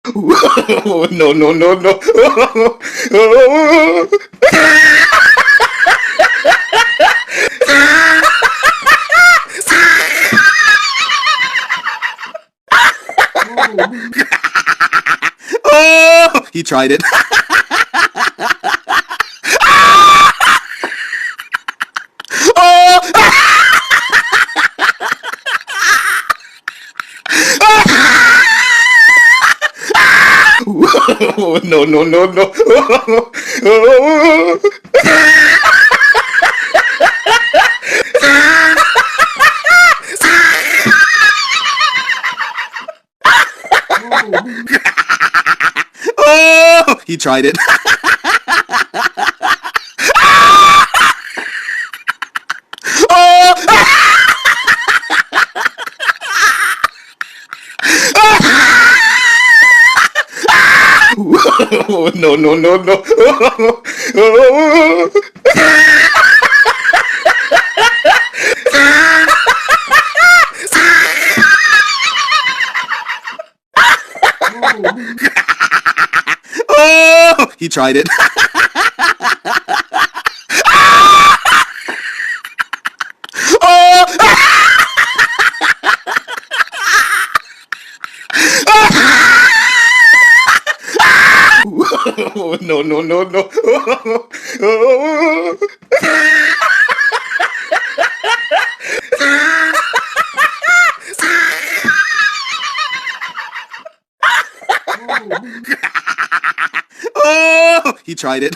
No, no, no, no. Oh, he tried it. Oh, no, no, no, no. Oh, he tried it. Oh, no, no, no, no. Oh, he tried it. Oh, no, no, no, no. Oh, he tried it.